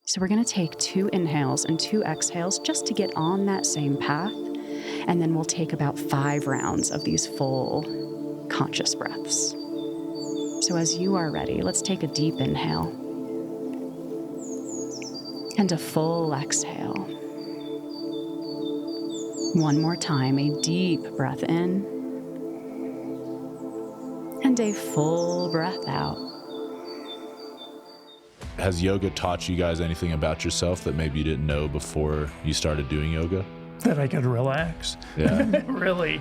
So we're going to take 2 inhales and 2 exhales just to get on that same path. And then we'll take about 5 rounds of these full conscious breaths. So as you are ready, let's take a deep inhale and a full exhale. One more time, a deep breath in and a full breath out. Has yoga taught you guys anything about yourself that maybe you didn't know before you started doing yoga? That I could relax. Yeah. Really.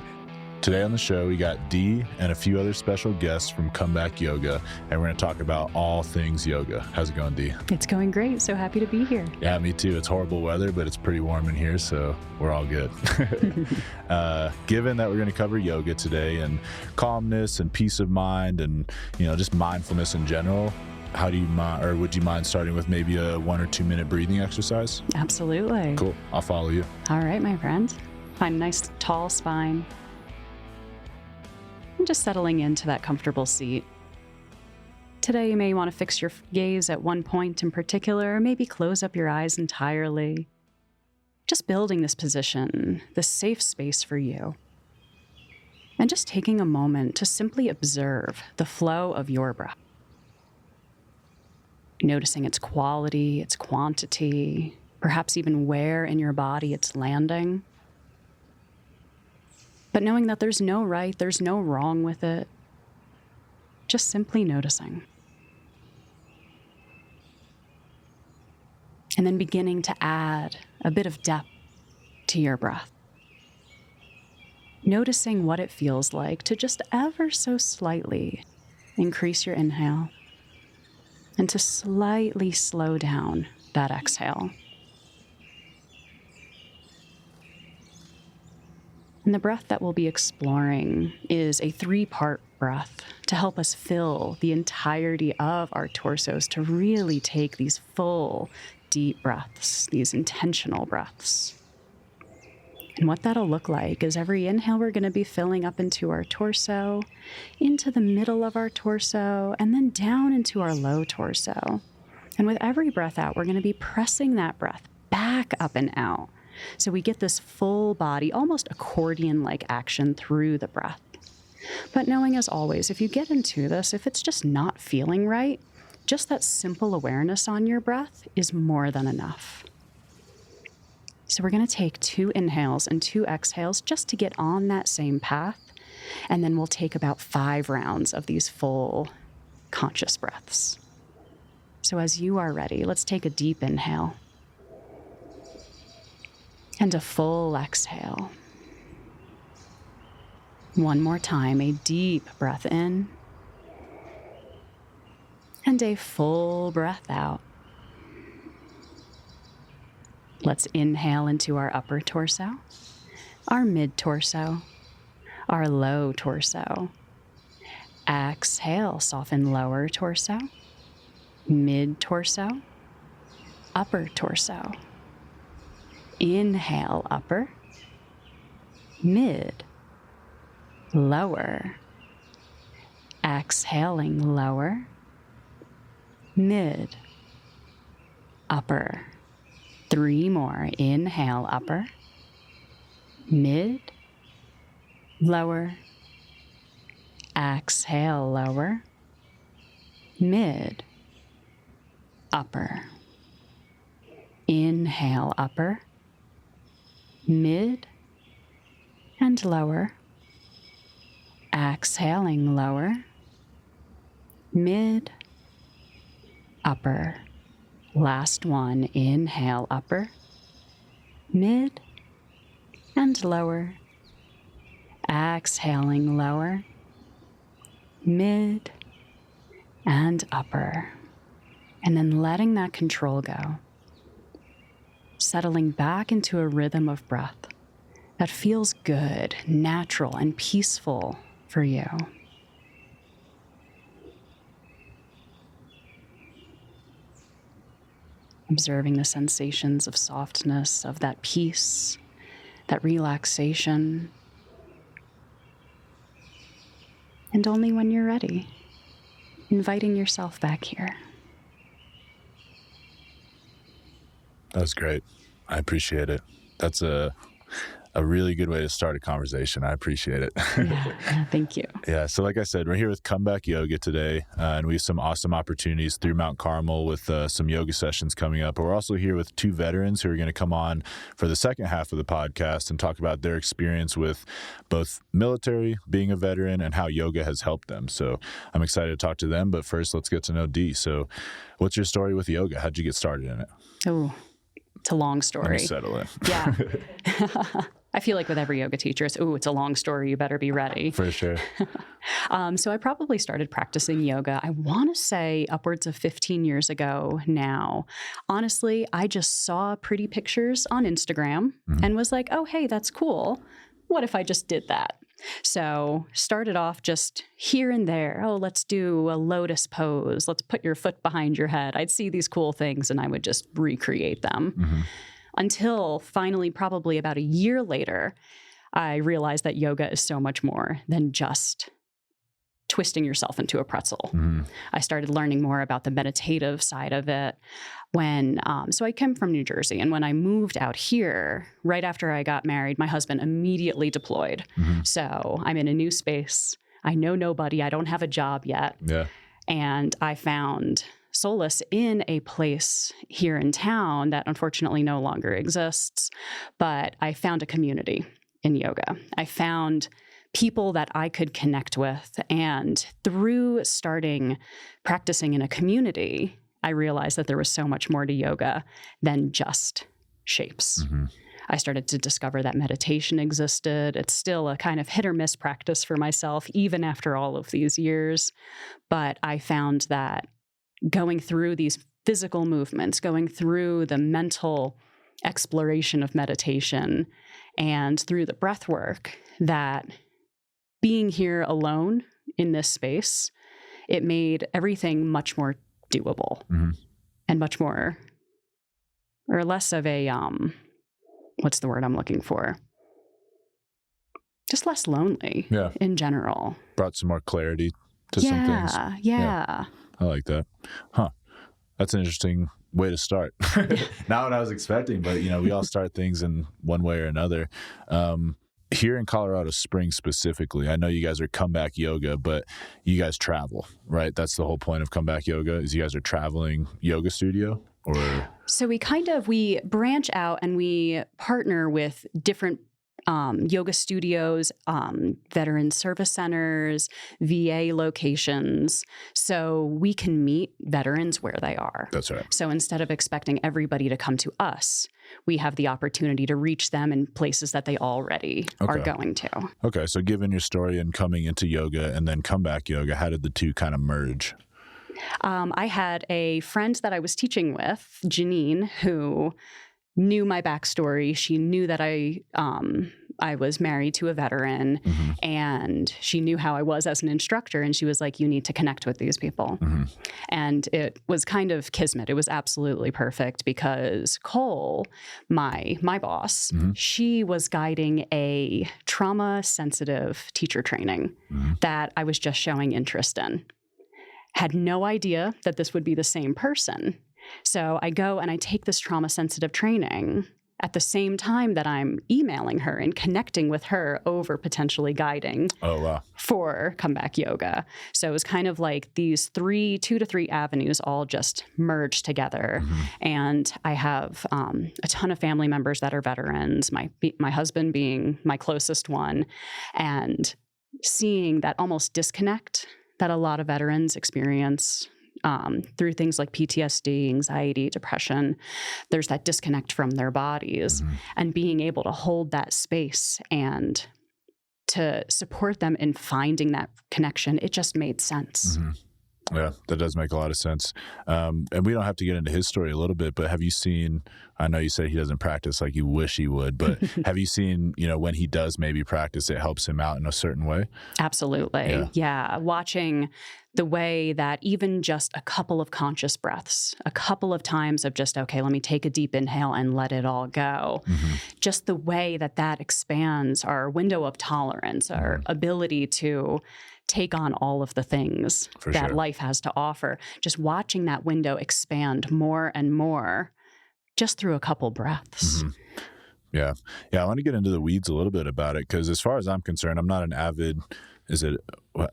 Today on the show, we got Dee and a few other special guests from Comeback Yoga, and we're going to talk about all things yoga. How's it going, Dee? It's going great. So happy to be here. Yeah, me too. It's horrible weather, but it's pretty warm in here, so we're all good. Given that we're going to cover yoga today and calmness and peace of mind and, just mindfulness in general, how do you mind, or would you mind starting with maybe a 1 or 2 minute breathing exercise? Absolutely. Cool. I'll follow you. All right, my friend. Find a nice tall spine. And just settling into that comfortable seat. Today, you may want to fix your gaze at one point in particular, or maybe close up your eyes entirely. Just building this position, this safe space for you. And just taking a moment to simply observe the flow of your breath. Noticing its quality, its quantity, perhaps even where in your body it's landing. But knowing that there's no right, there's no wrong with it. Just simply noticing. And then beginning to add a bit of depth to your breath. Noticing what it feels like to just ever so slightly increase your inhale and to slightly slow down that exhale. And the breath that we'll be exploring is a 3-part breath to help us fill the entirety of our torsos to really take these full, deep breaths, these intentional breaths. And what that'll look like is every inhale, we're going to be filling up into our torso, into the middle of our torso, and then down into our low torso. And with every breath out, we're going to be pressing that breath back up and out. So we get this full body, almost accordion-like action through the breath. But knowing, as always, if you get into this, if it's just not feeling right, just that simple awareness on your breath is more than enough. So we're going to take 2 inhales and 2 exhales just to get on that same path. And then we'll take about 5 rounds of these full conscious breaths. So as you are ready, let's take a deep inhale and a full exhale. One more time, a deep breath in and a full breath out. Let's inhale into our upper torso, our mid-torso, our low torso. Exhale, soften lower torso, mid-torso, upper torso. Inhale, upper, mid, lower. Exhaling, lower, mid, upper. 3 more. Inhale, upper, mid, lower. Exhale, lower, mid, upper. Inhale, upper, mid, and lower. Exhaling, lower, mid, upper. Last one. Inhale, upper, mid, and lower. Exhaling, lower, mid, and upper. And then letting that control go. Settling back into a rhythm of breath that feels good, natural, and peaceful for you. Observing the sensations of softness, of that peace, that relaxation. And only when you're ready, inviting yourself back here. That was great. I appreciate it. That's a really good way to start a conversation. I appreciate it. Yeah, thank you. Yeah. So like I said, we're here with Comeback Yoga today, and we have some awesome opportunities through Mount Carmel with some yoga sessions coming up. But we're also here with two veterans who are going to come on for the second half of the podcast and talk about their experience with both military, being a veteran, and how yoga has helped them. So I'm excited to talk to them. But first, let's get to know Dee. So what's your story with yoga? How'd you get started in it? Oh, it's a long story. Let me settle in. Yeah. I feel like with every yoga teacher, it's a long story. You better be ready. For sure. So I probably started practicing yoga, I want to say upwards of 15 years ago now. Honestly, I just saw pretty pictures on Instagram and was like, oh, hey, that's cool. What if I just did that? So started off just here and there. Oh, let's do a lotus pose. Let's put your foot behind your head. I'd see these cool things and I would just recreate them. Until finally, probably about a year later, I realized that yoga is so much more than just twisting yourself into a pretzel. I started learning more about the meditative side of it so I came from New Jersey. And when I moved out here, right after I got married, my husband immediately deployed. So I'm in a new space. I know nobody. I don't have a job yet. Yeah. And I found solace in a place here in town that unfortunately no longer exists. But I found a community in yoga. I found people that I could connect with. And through starting practicing in a community, I realized that there was so much more to yoga than just shapes. I started to discover that meditation existed. It's still a kind of hit or miss practice for myself, even after all of these years. But I found that going through these physical movements, going through the mental exploration of meditation, and through the breath work, that being here alone in this space, it made everything much more doable and much more, or less of a, what's the word I'm looking for? Just less lonely in general. Brought some more clarity to some things. Yeah. I like that. That's an interesting way to start. Not what I was expecting, but we all start things in one way or another. Here in Colorado Springs specifically, I know you guys are Comeback Yoga, but you guys travel, right? That's the whole point of Comeback Yoga, is you guys are traveling yoga studio, or? So we branch out and we partner with different yoga studios, Veterans Service Centers, VA locations, so we can meet veterans where they are. That's right. So instead of expecting everybody to come to us, we have the opportunity to reach them in places that they already are going to. Okay, so given your story and coming into yoga and then Comeback Yoga, how did the two kind of merge? I had a friend that I was teaching with, Janine, who knew my backstory. She knew that I was married to a veteran, and she knew how I was as an instructor. And she was like, you need to connect with these people. And it was kind of kismet. It was absolutely perfect because Cole, my boss, she was guiding a trauma-sensitive teacher training that I was just showing interest in. Had no idea that this would be the same person. So I go and I take this trauma-sensitive training at the same time that I'm emailing her and connecting with her over potentially guiding for Comeback Yoga. So it was kind of like these 2 to 3 avenues all just merged together. And I have a ton of family members that are veterans, my husband being my closest one, and seeing that almost disconnect that a lot of veterans experience through things like PTSD, anxiety, depression. There's that disconnect from their bodies, and being able to hold that space and to support them in finding that connection, it just made sense. Yeah, that does make a lot of sense. And we don't have to get into his story a little bit, but have you seen, I know you said he doesn't practice like you wish he would, but have you seen, when he does maybe practice, it helps him out in a certain way? Absolutely. Yeah. Watching the way that even just a couple of conscious breaths, a couple of times of just, okay, let me take a deep inhale and let it all go. Just the way that expands our window of tolerance, our ability to take on all of the things that life has to offer. Just watching that window expand more and more just through a couple breaths. Mm-hmm. Yeah. Yeah. I want to get into the weeds a little bit about it because as far as I'm concerned, I'm not an avid,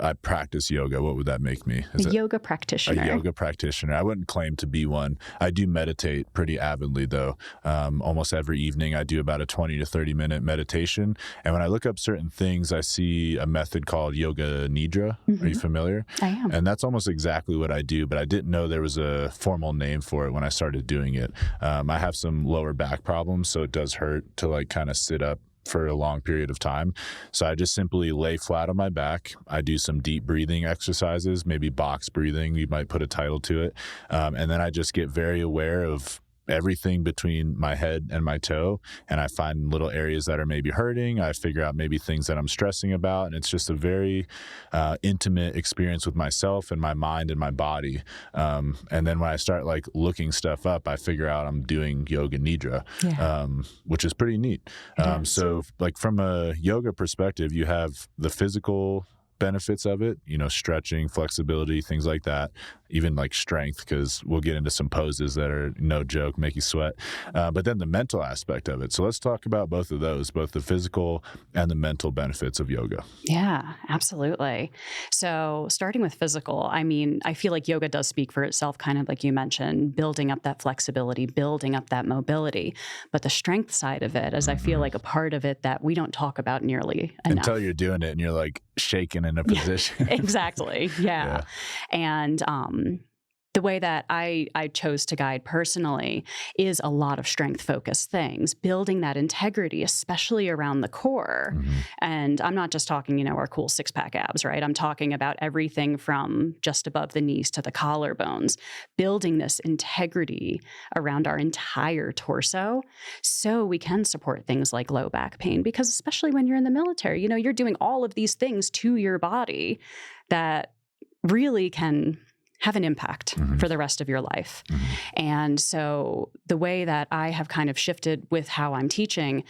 I practice yoga. What would that make me? A yoga practitioner. A yoga practitioner. I wouldn't claim to be one. I do meditate pretty avidly though. Almost every evening I do about a 20 to 30 minute meditation. And when I look up certain things, I see a method called yoga nidra. Are you familiar? I am. And that's almost exactly what I do, but I didn't know there was a formal name for it when I started doing it. I have some lower back problems, so it does hurt to like kind of sit up for a long period of time. So I just simply lay flat on my back. I do some deep breathing exercises, maybe box breathing, you might put a title to it. And then I just get very aware of everything between my head and my toe. And I find little areas that are maybe hurting. I figure out maybe things that I'm stressing about. And it's just a very intimate experience with myself and my mind and my body. And then when I start like looking stuff up, I figure out I'm doing yoga nidra, which is pretty neat. So like from a yoga perspective, you have the physical benefits of it, stretching, flexibility, things like that, even like strength, because we'll get into some poses that are no joke, make you sweat. But then the mental aspect of it. So let's talk about both of those, both the physical and the mental benefits of yoga. Yeah, absolutely. So starting with physical, I feel like yoga does speak for itself, kind of like you mentioned, building up that flexibility, building up that mobility. But the strength side of it is, I feel like a part of it that we don't talk about nearly enough. Until you're doing it and you're like shaking in a position. Exactly. Yeah. And the way that I chose to guide personally is a lot of strength-focused things, building that integrity, especially around the core. And I'm not just talking, our cool six-pack abs, right? I'm talking about everything from just above the knees to the collarbones, building this integrity around our entire torso so we can support things like low back pain. Because especially when you're in the military, you're doing all of these things to your body that really can have an impact for the rest of your life. And so the way that I have kind of shifted with how I'm teaching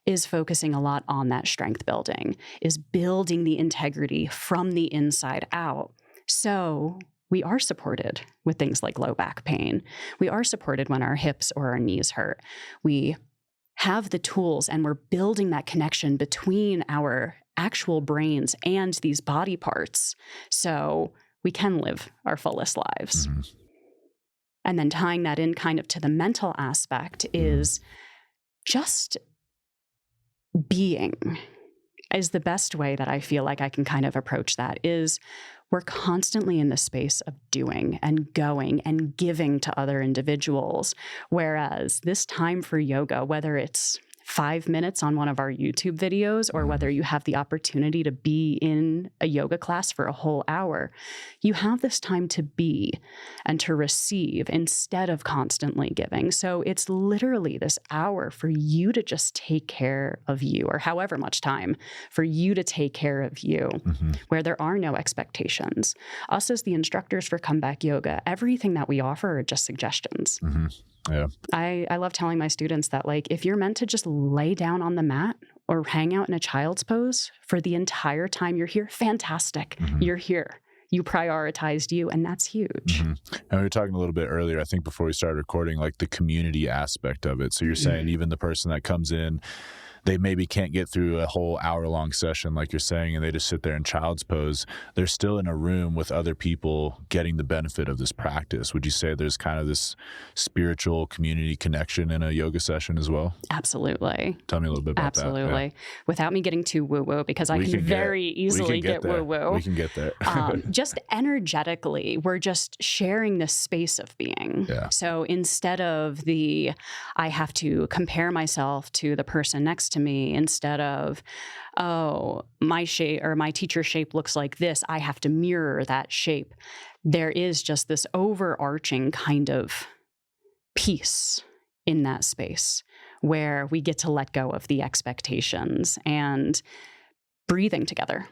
is focusing a lot on that strength building, is building the integrity from the inside out. So we are supported with things like low back pain. We are supported when our hips or our knees hurt. We have the tools and we're building that connection between our actual brains and these body parts. So we can live our fullest lives. And then tying that in kind of to the mental aspect is just being is the best way that I feel like I can kind of approach that. Is we're constantly in the space of doing and going and giving to other individuals. Whereas this time for yoga, whether it's 5 minutes on one of our YouTube videos, or whether you have the opportunity to be in a yoga class for a whole hour, you have this time to be and to receive instead of constantly giving. So it's literally this hour for you to just take care of you, or however much time for you to take care of you, where there are no expectations. Us as the instructors for Comeback Yoga, everything that we offer are just suggestions. Yeah. I love telling my students that, like, if you're meant to just lay down on the mat or hang out in a child's pose for the entire time you're here, fantastic. You're here. You prioritized you, and that's huge. And we were talking a little bit earlier, I think before we started recording, like the community aspect of it. So you're saying even the person that comes in, they maybe can't get through a whole hour-long session, like you're saying, and they just sit there in child's pose. They're still in a room with other people getting the benefit of this practice. Would you say there's kind of this spiritual community connection in a yoga session as well? Absolutely. Tell me a little bit about that. Absolutely. Without me getting too woo-woo, because I can very easily get woo-woo. We can get there. Just energetically, we're just sharing this space of being. So instead of I have to compare myself to the person next to me, instead of, oh, my shape or my teacher's shape looks like this, I have to mirror that shape. There is just this overarching kind of peace in that space where we get to let go of the expectations and breathing together.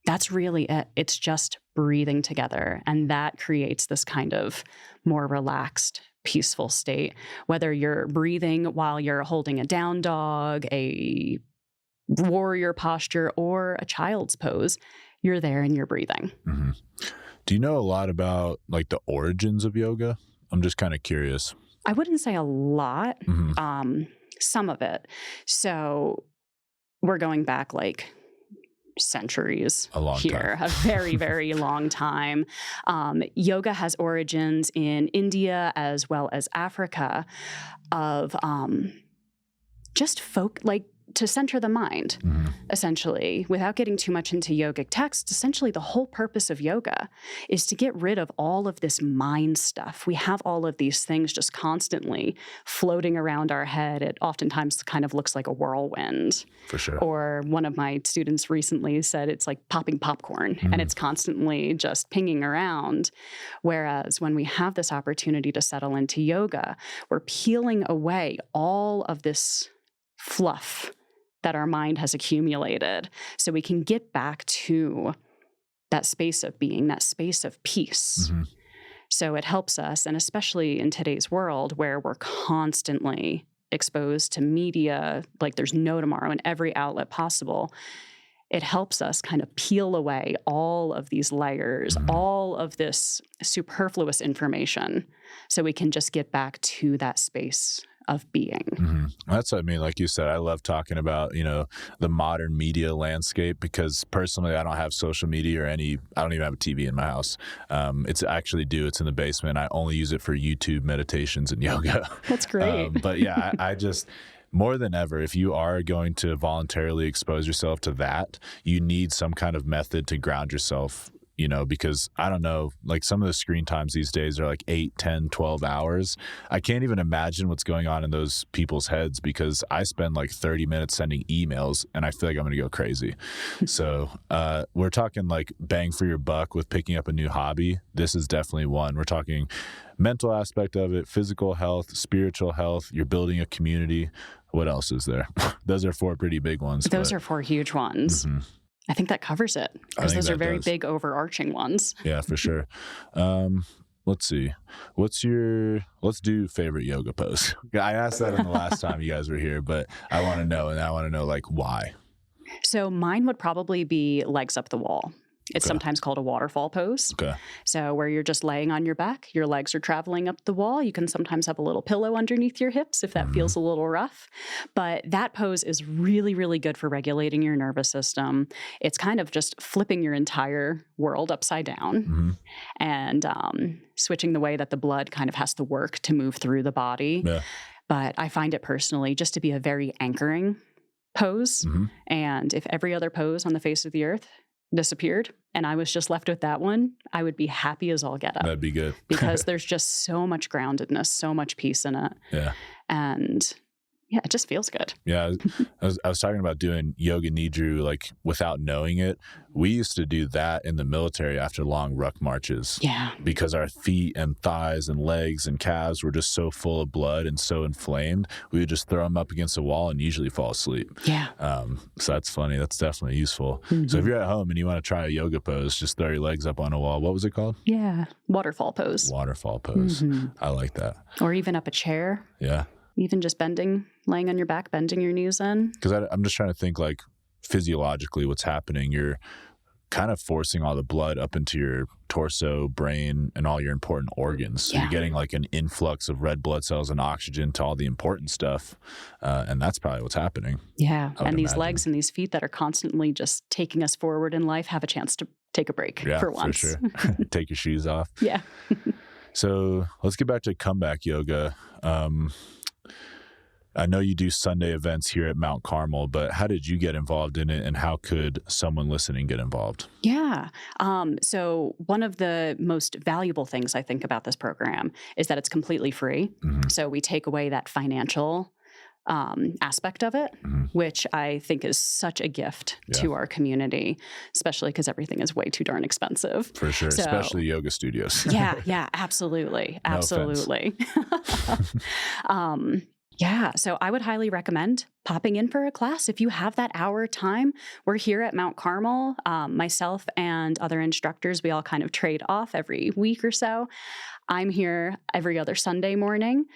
That's really it. It's just breathing together. And that creates this kind of more relaxed, peaceful state, whether you're breathing while you're holding a down dog, a warrior posture, or a child's pose, you're there and you're breathing. Do you know a lot about like the origins of yoga? I'm just kind of curious. I wouldn't say a lot, Mm-hmm. some of it. So we're going back like centuries A long here, time. a very, very long time. Yoga has origins in India as well as Africa of just like to center the mind, Mm-hmm. essentially, without getting too much into yogic texts. Essentially, the whole purpose of yoga is to get rid of all of this mind stuff. We have all of these things just constantly floating around our head. It oftentimes kind of looks like a whirlwind. For sure. Or one of my students recently said it's like popping popcorn and it's constantly just pinging around. Whereas when we have this opportunity to settle into yoga, we're peeling away all of this fluff that our mind has accumulated so we can get back to that space of being, that space of peace. Mm-hmm. So it helps us, and especially in today's world where we're constantly exposed to media, like there's no tomorrow in every outlet possible, it helps us kind of peel away all of these layers, all of this superfluous information, so we can just get back to that space of being. Mm-hmm. That's what I mean. Like you said, I love talking about, the modern media landscape because personally, I don't have social media or I don't even have a TV in my house. It's in the basement. I only use it for YouTube meditations and yoga. That's great. But yeah, I just, more than ever, if you are going to voluntarily expose yourself to that, you need some kind of method to ground yourself, because I don't know, like some of the screen times these days are like 8, 10, 12 hours. I can't even imagine what's going on in those people's heads because I spend like 30 minutes sending emails and I feel like I'm going to go crazy. So we're talking like bang for your buck with picking up a new hobby. This is definitely one. We're talking mental aspect of it, physical health, spiritual health. You're building a community. What else is there? Those are 4 pretty big ones. Those are 4 huge ones. Mm-hmm. I think that covers it because those are very big overarching ones. Yeah, for sure. Let's see. Let's do favorite yoga pose. I asked that in the last time you guys were here, but I want to know like why. So mine would probably be legs up the wall. It's sometimes called a waterfall pose. Okay. So where you're just laying on your back, your legs are traveling up the wall. You can sometimes have a little pillow underneath your hips if that feels a little rough. But that pose is really, really good for regulating your nervous system. It's kind of just flipping your entire world upside down and switching the way that the blood kind of has to work to move through the body. Yeah. But I find it personally just to be a very anchoring pose. And if every other pose on the face of the earth disappeared and I was just left with that one, I would be happy as all get up. That'd be good. Because there's just so much groundedness, so much peace in it. Yeah. And yeah, it just feels good. Yeah. I was talking about doing yoga nidra like without knowing it. We used to do that in the military after long ruck marches. Yeah. Because our feet and thighs and legs and calves were just so full of blood and so inflamed. We would just throw them up against a wall and usually fall asleep. Yeah. So that's funny. That's definitely useful. So if you're at home and you want to try a yoga pose, just throw your legs up on a wall. What was it called? Yeah. Waterfall pose. Waterfall pose. I like that. Or even up a chair. Yeah. Even just laying on your back, bending your knees in. Because I'm just trying to think like physiologically what's happening. You're kind of forcing all the blood up into your torso, brain, and all your important organs. So you're getting like an influx of red blood cells and oxygen to all the important stuff. And that's probably what's happening. Yeah. And these imagine. Legs and these feet that are constantly just taking us forward in life have a chance to take a break for once. For sure. Take your shoes off. Yeah. So let's get back to comeback yoga. I know you do Sunday events here at Mount Carmel, but how did you get involved in it and how could someone listening get involved? Yeah. So one of the most valuable things I think about this program is that it's completely free. So we take away that financial aspect of it, which I think is such a gift to our community, especially because everything is way too darn expensive. For sure, especially yoga studios. Yeah, absolutely. Absolutely. Yeah, so I would highly recommend popping in for a class if you have that hour time. We're here at Mount Carmel. Myself and other instructors, we all kind of trade off every week or so. I'm here every other Sunday morning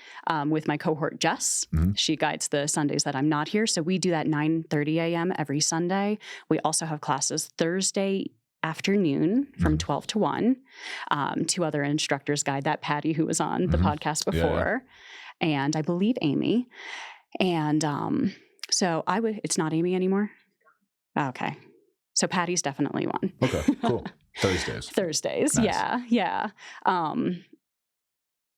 with my cohort, Jess. She guides the Sundays that I'm not here. So we do that 9:30 a.m. every Sunday. We also have classes Thursday afternoon from 12 to 1. 2 other instructors guide that, Patty, who was on the podcast before. and I believe Amy. And so it's not Amy anymore? Okay. So Patty's definitely one. Okay, cool. Thursdays. Nice. Yeah.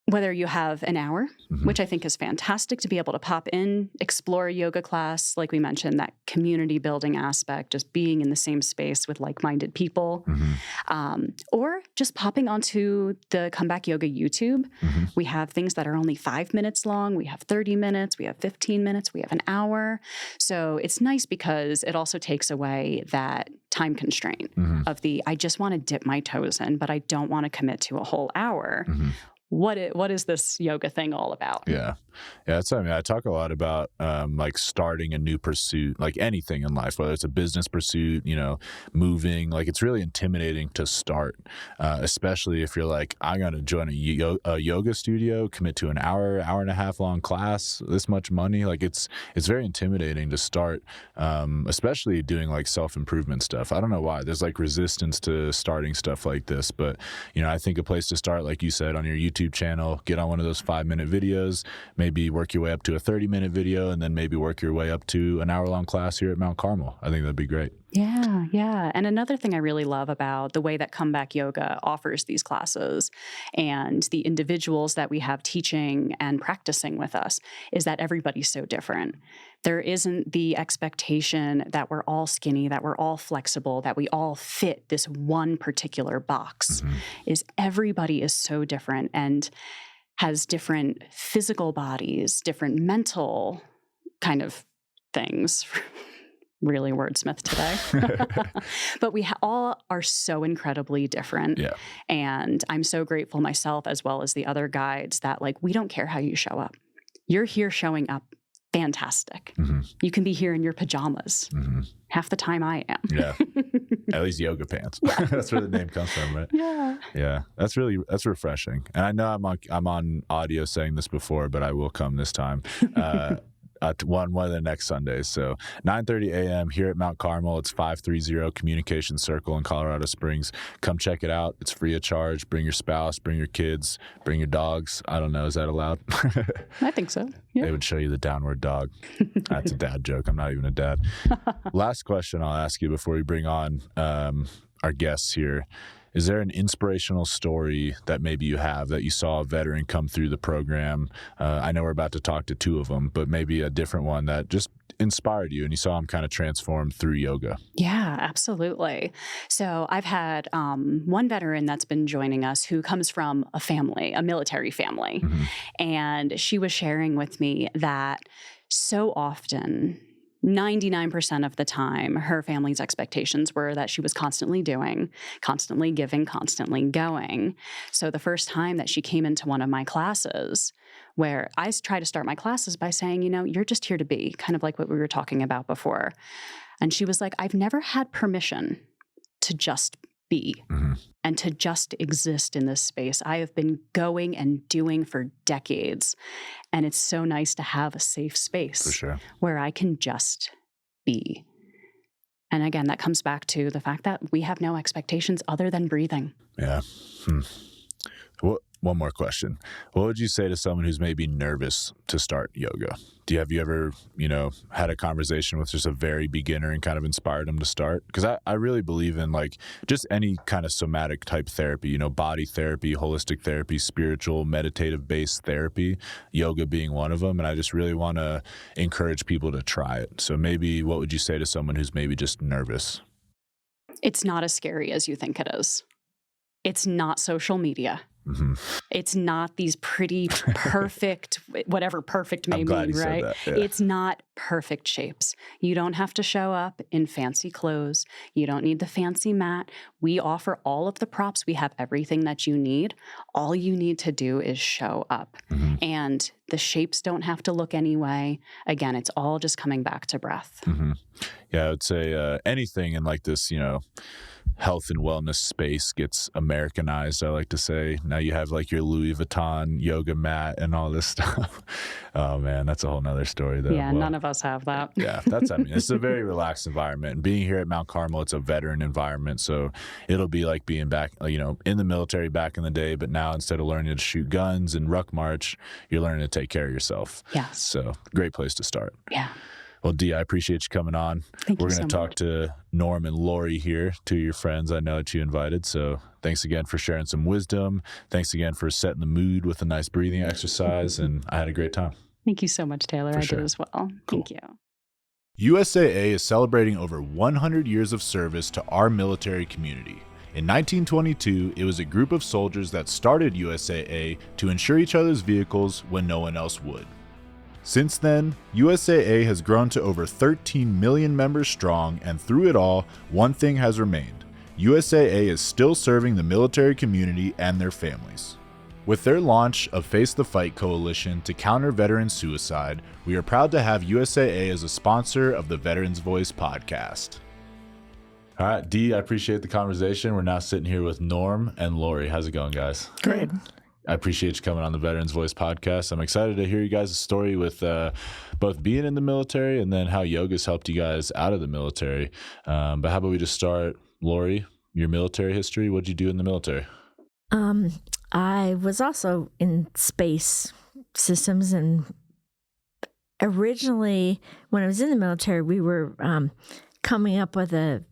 Whether you have an hour, which I think is fantastic to be able to pop in, explore a yoga class, like we mentioned, that community building aspect, just being in the same space with like-minded people, or just popping onto the Comeback Yoga YouTube. We have things that are only 5 minutes long. We have 30 minutes. We have 15 minutes. We have an hour. So it's nice because it also takes away that time constraint of I just want to dip my toes in, but I don't want to commit to a whole hour. What is this yoga thing all about? Yeah. That's something I talk a lot about, like starting a new pursuit, like anything in life, whether it's a business pursuit, moving, like it's really intimidating to start, especially if you're like, I'm going to join a yoga studio, commit to an hour and a half long class, this much money. Like it's very intimidating to start, especially doing like self-improvement stuff. I don't know why there's like resistance to starting stuff like this, but I think a place to start, like you said, on your YouTube channel, get on one of those 5-minute videos, maybe work your way up to a 30-minute video, and then maybe work your way up to an hour-long class here at Mount Carmel. I think that'd be great. Yeah. And another thing I really love about the way that Comeback Yoga offers these classes and the individuals that we have teaching and practicing with us is that everybody's so different. There isn't the expectation that we're all skinny, that we're all flexible, that we all fit this one particular box. Everybody is so different and has different physical bodies, different mental kind of things. Really wordsmith today. But we all are so incredibly different. Yeah. And I'm so grateful myself, as well as the other guides, that like, we don't care how you show up. You're here showing up fantastic. You can be here in your pajamas. Half the time I am. Yeah. At least yoga pants. That's where the name comes from, right? Yeah. That's refreshing. And I know I'm on audio saying this before, but I will come this time. One of the next Sundays. So 9:30 a.m. here at Mount Carmel. It's 530 Communication Circle in Colorado Springs. Come check it out. It's free of charge. Bring your spouse, bring your kids, bring your dogs. I don't know. Is that allowed? I think so. Yeah. They would show you the downward dog. That's a dad joke. I'm not even a dad. Last question I'll ask you before we bring on our guests here. Is there an inspirational story that maybe you have that you saw a veteran come through the program? I know we're about to talk to two of them, but maybe a different one that just inspired you and you saw him kind of transform through yoga. Yeah, absolutely. So I've had one veteran that's been joining us who comes from a military family. And she was sharing with me that so often, 99% of the time, her family's expectations were that she was constantly doing, constantly giving, constantly going. So the first time that she came into one of my classes, where I try to start my classes by saying, you're just here to be, kind of like what we were talking about before. And she was like, I've never had permission to just be and to just exist in this space. I have been going and doing for decades. And it's so nice to have a safe space where I can just be. And again, that comes back to the fact that we have no expectations other than breathing. Yeah. One more question. What would you say to someone who's maybe nervous to start yoga? Have you ever, had a conversation with just a very beginner and kind of inspired them to start? Because I really believe in like just any kind of somatic type therapy, body therapy, holistic therapy, spiritual, meditative based therapy, yoga being one of them. And I just really want to encourage people to try it. So maybe what would you say to someone who's maybe just nervous? It's not as scary as you think it is. It's not social media. It's not these pretty perfect, whatever perfect may mean, right? Yeah. It's not perfect shapes. You don't have to show up in fancy clothes. You don't need the fancy mat. We offer all of the props. We have everything that you need. All you need to do is show up. And the shapes don't have to look any way. Again, it's all just coming back to breath. Yeah, I would say anything in like this, health and wellness space gets Americanized, I like to say. Now you have like your Louis Vuitton yoga mat and all this stuff. Oh man, that's a whole nother story though. Yeah, none of us have that. Yeah, it's a very relaxed environment. And being here at Mount Carmel, it's a veteran environment. So it'll be like being back, in the military back in the day, but now instead of learning to shoot guns and ruck march, you're learning to take care of yourself. Yes. So great place to start. Yeah. Well, Dee, I appreciate you coming on. We're going to talk to Norm and Laurie here, two of your friends I know that you invited. So thanks again for sharing some wisdom. Thanks again for setting the mood with a nice breathing exercise. And I had a great time. Thank you so much, Taylor. I did as well. Cool. Thank you. USAA is celebrating over 100 years of service to our military community. In 1922, it was a group of soldiers that started USAA to insure each other's vehicles when no one else would. Since then, USAA has grown to over 13 million members strong, and through it all, one thing has remained. USAA is still serving the military community and their families. With their launch of Face the Fight Coalition to counter veteran suicide, we are proud to have USAA as a sponsor of the Veterans Voice podcast. All right, Dee, I appreciate the conversation. We're now sitting here with Norm and Laurie. How's it going, guys? Great. I appreciate you coming on the Veterans Voice podcast. I'm excited to hear you guys' story with both being in the military and then how yoga's helped you guys out of the military. But how about we just start, Laurie, your military history. What did you do in the military? I was also in space systems, and originally when I was in the military, we were coming up with a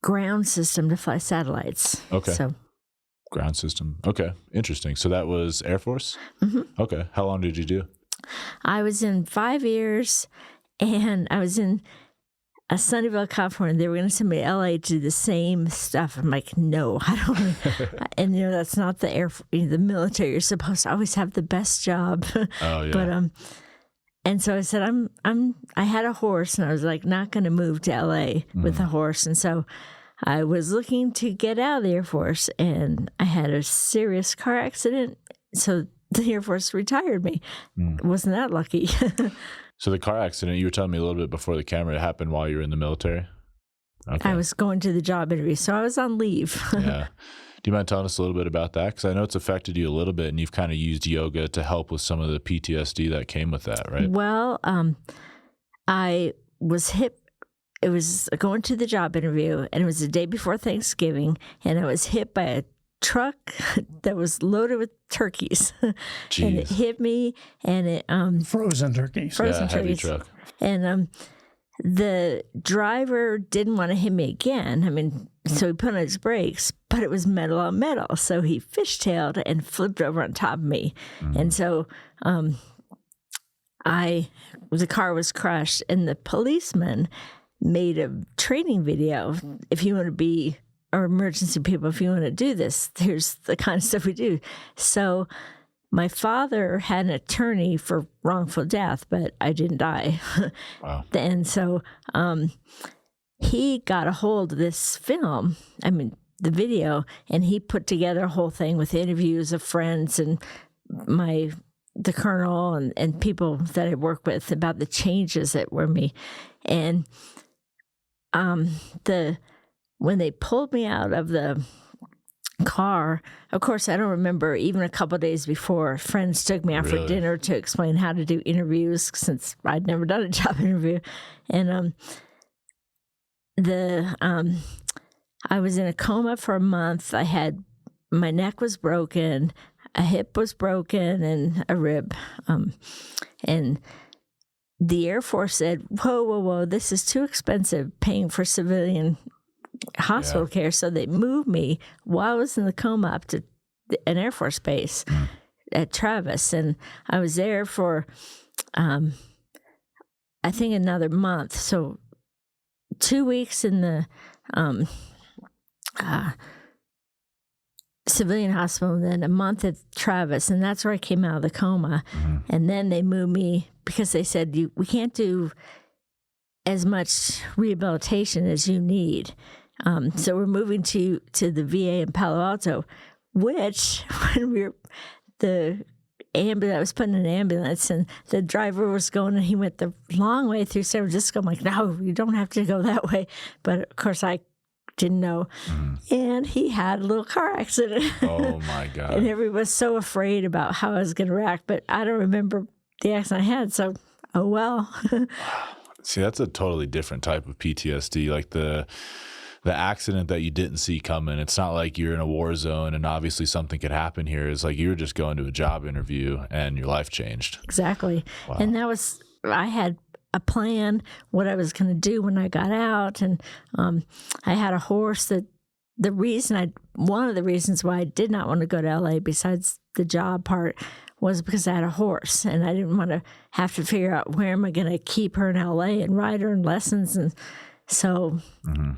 ground system to fly satellites. Okay. So. Ground system. Okay. Interesting. So that was Air Force? Mm-hmm. Okay. How long did you do? I was in 5 years, and I was in Sunnyvale, California. They were going to send me to LA to do the same stuff. I'm like, no, I don't. And that's not the military. You're supposed to always have the best job. Oh yeah. But and so I said, I had a horse, and I was like, not going to move to LA with a horse, and so I was looking to get out of the Air Force, and I had a serious car accident, so the Air Force retired me. Wasn't that lucky? So the car accident, you were telling me a little bit before the camera, it happened while you were in the military? Okay. I was going to the job interview, so I was on leave. Yeah. Do you mind telling us a little bit about that? Because I know it's affected you a little bit, and you've kind of used yoga to help with some of the PTSD that came with that, right? Well, I was hit. It was going to the job interview, and it was the day before Thanksgiving, and I was hit by a truck that was loaded with turkeys. Jeez. And it hit me, and it Frozen turkeys. Heavy truck. And the driver didn't want to hit me again. I mean, so he put on his brakes, but it was metal on metal, so he fishtailed and flipped over on top of me, and so the car was crushed, and the policeman made a training video. If you want to be, or emergency people, if you want to do this, here's the kind of stuff we do. So my father had an attorney for wrongful death, but I didn't die. Wow. And so he got a hold of this film, the video, and he put together a whole thing with interviews of friends and the colonel and people that I work with about the changes that were me. And when they pulled me out of the car, of course, I don't remember, even a couple of days before, friends took me out for dinner to explain how to do interviews, since I'd never done a job interview. And I was in a coma for a month. My neck was broken, a hip was broken, and a rib. And the Air Force said, whoa, this is too expensive paying for civilian hospital care. So they moved me while I was in the coma up to an Air Force base at Travis. And I was there for, I think, another month. So 2 weeks in the civilian hospital, and then a month at Travis. And that's where I came out of the coma. And then they moved me because they said, we can't do as much rehabilitation as you need. So we're moving to the VA in Palo Alto, which when I was put in an ambulance, and the driver was going, and he went the long way through San Francisco. I'm like, no, you don't have to go that way. But of course, I didn't know. And he had a little car accident. Oh my God. And everybody was so afraid about how I was going to react, but I don't remember the accident I had, so oh well. See, that's a totally different type of PTSD. Like the accident that you didn't see coming. It's not like you're in a war zone and obviously something could happen here. It's like you were just going to a job interview and your life changed. Exactly. Wow. And I had a plan what I was going to do when I got out, and I had a horse that one of the reasons why I did not want to go to LA besides the job part was because I had a horse and I didn't want to have to figure out where am I going to keep her in LA and ride her in lessons. And so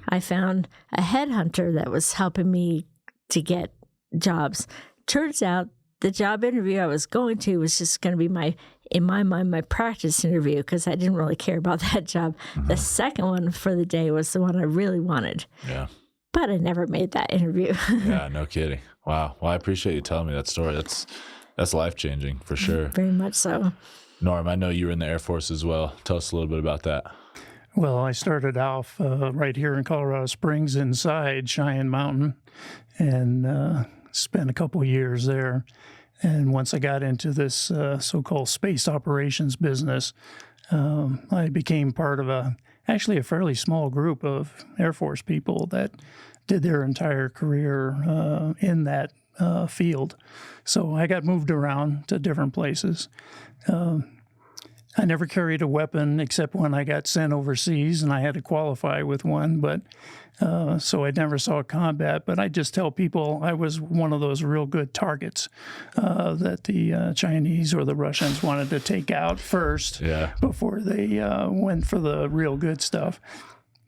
I found a headhunter that was helping me to get jobs. Turns out the job interview I was going to was just going to be in my mind, my practice interview, because I didn't really care about that job. The second one for the day was the one I really wanted. Yeah. But I never made that interview. Yeah, no kidding. Wow. Well, I appreciate you telling me that story. That's life-changing for sure. Very much so. Norm, I know you were in the Air Force as well. Tell us a little bit about that. Well, I started off right here in Colorado Springs inside Cheyenne Mountain and spent a couple of years there. And once I got into this so-called space operations business, I became part of actually a fairly small group of Air Force people that did their entire career in that field. So I got moved around to different places. I never carried a weapon except when I got sent overseas and I had to qualify with one, but so I never saw combat. But I just tell people I was one of those real good targets that the Chinese or the Russians wanted to take out first before they went for the real good stuff.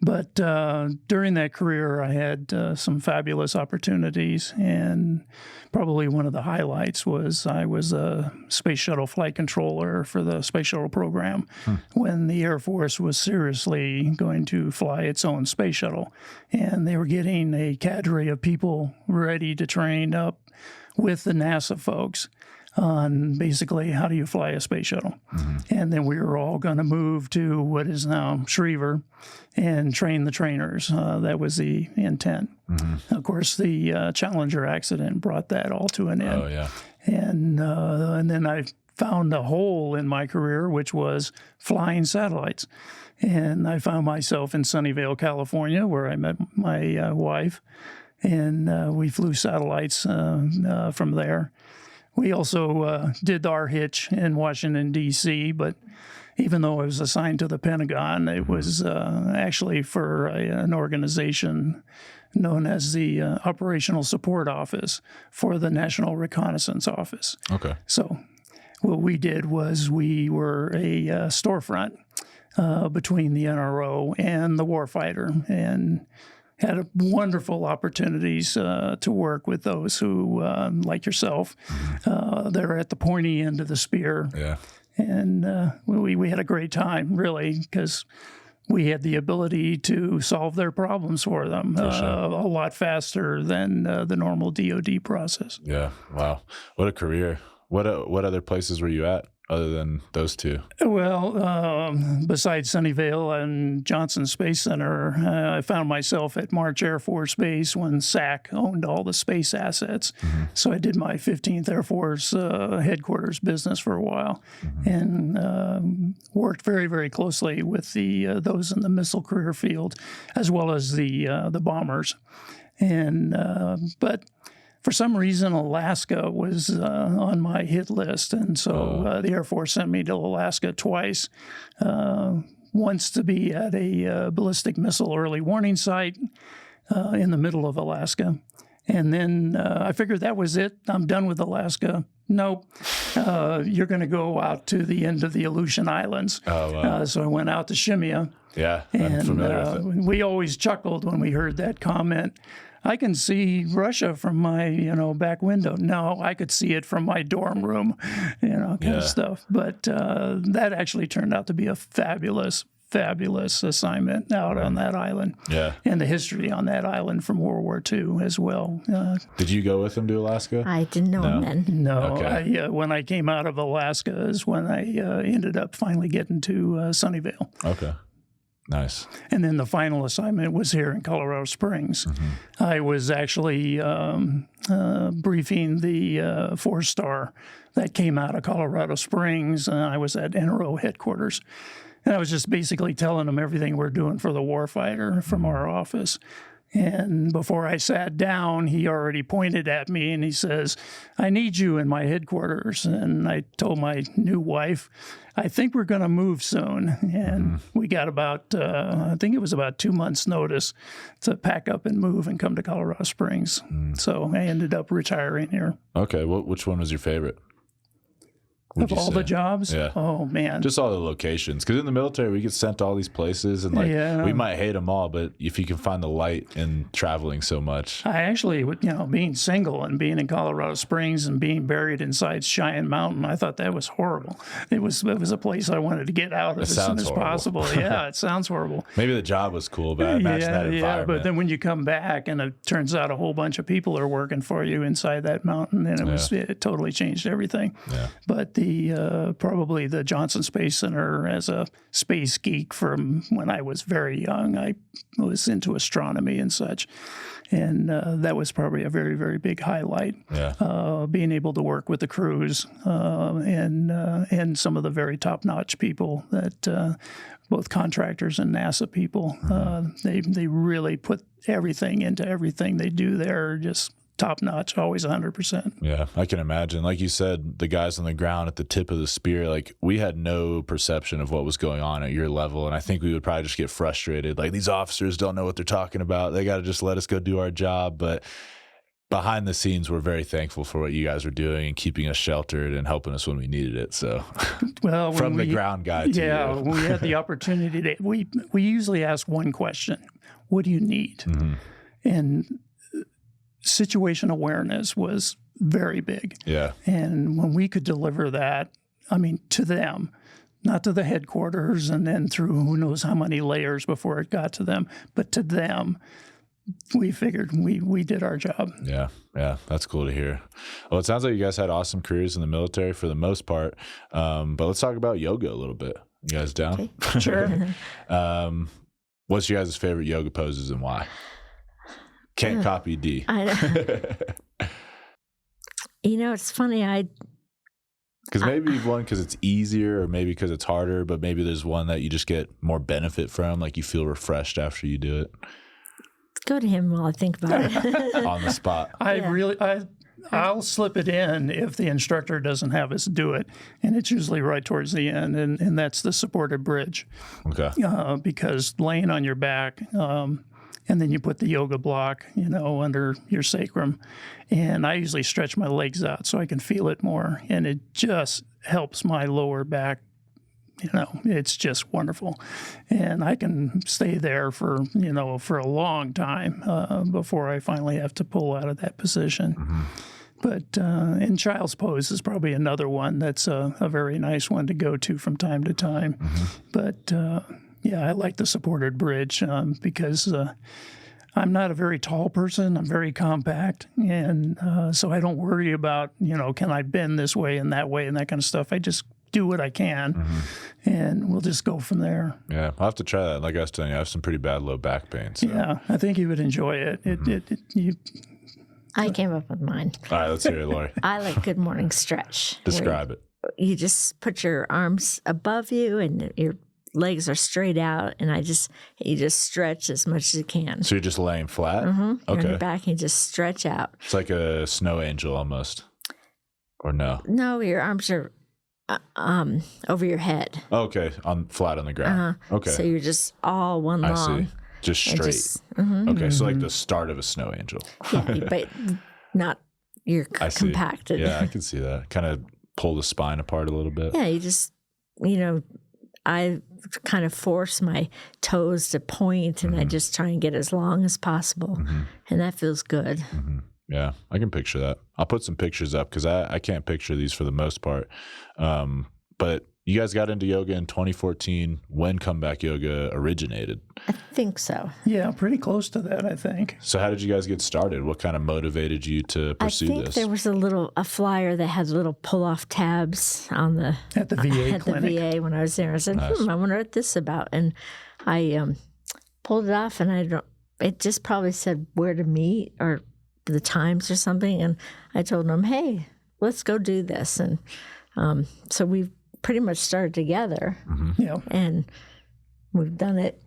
But during that career, I had some fabulous opportunities, and probably one of the highlights was I was a space shuttle flight controller for the space shuttle program when the Air Force was seriously going to fly its own space shuttle. And they were getting a cadre of people ready to train up with the NASA folks on basically how do you fly a space shuttle. And then we were all going to move to what is now Schriever and train the trainers. That was the intent. Of course, the Challenger accident brought that all to an end. Oh, yeah. And then I found a hole in my career, which was flying satellites. And I found myself in Sunnyvale, California, where I met my wife. And we flew satellites from there. We also did our hitch in Washington, D.C., but even though I was assigned to the Pentagon, it was actually for an organization known as the Operational Support Office for the National Reconnaissance Office. Okay. So what we did was we were a storefront between the NRO and the warfighter, and had wonderful opportunities to work with those who, like yourself, they're at the pointy end of the spear. Yeah. And we had a great time, really, because we had the ability to solve their problems for them a lot faster than the normal DoD process. Yeah. Wow. What a career. What other places were you at other than those two? Well, besides Sunnyvale and Johnson Space Center, I found myself at March Air Force Base when SAC owned all the space assets. So I did my 15th Air Force headquarters business for a while and worked very, very closely with those in the missile career field, as well as the bombers. And but for some reason, Alaska was on my hit list, and so the Air Force sent me to Alaska twice, once to be at a ballistic missile early warning site in the middle of Alaska. And then I figured that was it. I'm done with Alaska. Nope. You're going to go out to the end of the Aleutian Islands. Oh, wow. So I went out to Shimia. Yeah, I'm familiar with it. We always chuckled when we heard that comment. I can see Russia from my, back window. No, I could see it from my dorm room, kind of stuff. But that actually turned out to be a fabulous assignment out on that island. Yeah. And the history on that island from World War II as well. Did you go with him to Alaska? I didn't know him then. No. Okay. When I came out of Alaska is when I ended up finally getting to Sunnyvale. Okay. Nice. And then the final assignment was here in Colorado Springs. I was actually briefing the 4-star that came out of Colorado Springs. I was at NRO headquarters. And I was just basically telling them everything we're doing for the warfighter from our office. And before I sat down, he already pointed at me and he says, I need you in my headquarters. And I told my new wife, I think we're going to move soon. And we got about, I think it was about 2 months notice to pack up and move and come to Colorado Springs. So I ended up retiring here. Okay. Which one was your favorite? Of all the jobs? Yeah. Oh, man. Just all the locations. Because in the military, we get sent to all these places, and we might hate them all, but if you can find the light in traveling so much. I actually, being single and being in Colorado Springs and being buried inside Cheyenne Mountain, I thought that was horrible. It was a place I wanted to get out of as soon as possible. Yeah, it sounds horrible. Maybe the job was cool, but I imagine that environment. Yeah, but then when you come back and it turns out a whole bunch of people are working for you inside that mountain, and it totally changed everything. Yeah. But probably the Johnson Space Center, as a space geek from when I was very young, I was into astronomy and such. And that was probably a very, very big highlight. Yeah. Being able to work with the crews and some of the very top-notch people that both contractors and NASA people, they really put everything into everything they do there, just top-notch, always 100%. Yeah, I can imagine. Like you said, the guys on the ground at the tip of the spear, like we had no perception of what was going on at your level, and I think we would probably just get frustrated. Like, these officers don't know what they're talking about. They got to just let us go do our job. But behind the scenes, we're very thankful for what you guys were doing and keeping us sheltered and helping us when we needed it. So, well, from the ground guy to you. When we had the opportunity, we usually ask one question: what do you need? And situation awareness was very big. Yeah. And when we could deliver that, I mean, to them, not to the headquarters and then through who knows how many layers before it got to them, but to them, we figured we did our job. Yeah. Yeah. That's cool to hear. Well, it sounds like you guys had awesome careers in the military for the most part. But let's talk about yoga a little bit. You guys down? Okay. Sure. What's your guys' favorite yoga poses and why? Can't copy D. I know. It's funny. Because maybe you've one because it's easier, or maybe because it's harder, but maybe there's one that you just get more benefit from, like you feel refreshed after you do it. Go to him while I think about it. On the spot. I'll slip it in if the instructor doesn't have us do it, and it's usually right towards the end, and that's the supported bridge. Okay. Because laying on your back, and then you put the yoga block, under your sacrum. And I usually stretch my legs out so I can feel it more. And it just helps my lower back. It's just wonderful. And I can stay there for a long time before I finally have to pull out of that position. Mm-hmm. But and child's pose is probably another one that's a very nice one to go to from time to time. Mm-hmm. But yeah, I like the supported bridge because I'm not a very tall person. I'm very compact. And so I don't worry about, can I bend this way and that way and that kind of stuff. I just do what I can, and we'll just go from there. Yeah, I'll have to try that. Like I was telling you, I have some pretty bad low back pain. So. Yeah, I think you would enjoy it. I came up with mine. All right, let's hear it, Laurie. I like good morning stretch. Describe it. You just put your arms above you and your legs are straight out, and you just stretch as much as you can. So you're just laying flat? Mm-hmm. You're on your back and you just stretch out. It's like a snow angel almost. Or no? No, your arms are over your head. Okay, flat on the ground. Okay. So you're just all one long. I see. Just straight. Okay, so like the start of a snow angel. Yeah, but not you're compacted. Yeah, I can see that. Kind of pull the spine apart a little bit. Yeah, you just, I kind of force my toes to point, and I just try and get as long as possible, and that feels good. Yeah, I can picture that. I'll put some pictures up because I can't picture these for the most part. But you guys got into yoga in 2014 when Comeback Yoga originated. I think so. Yeah, pretty close to that, I think. So how did you guys get started? What kind of motivated you to pursue this? I think there was a flyer that had little pull-off tabs on at the VA clinic. The VA when I was there. I said, I wonder what this is about. And I pulled it off, and it just probably said where to meet or the times or something. And I told them, hey, let's go do this. And so we pretty much started together. Yeah. And we've done it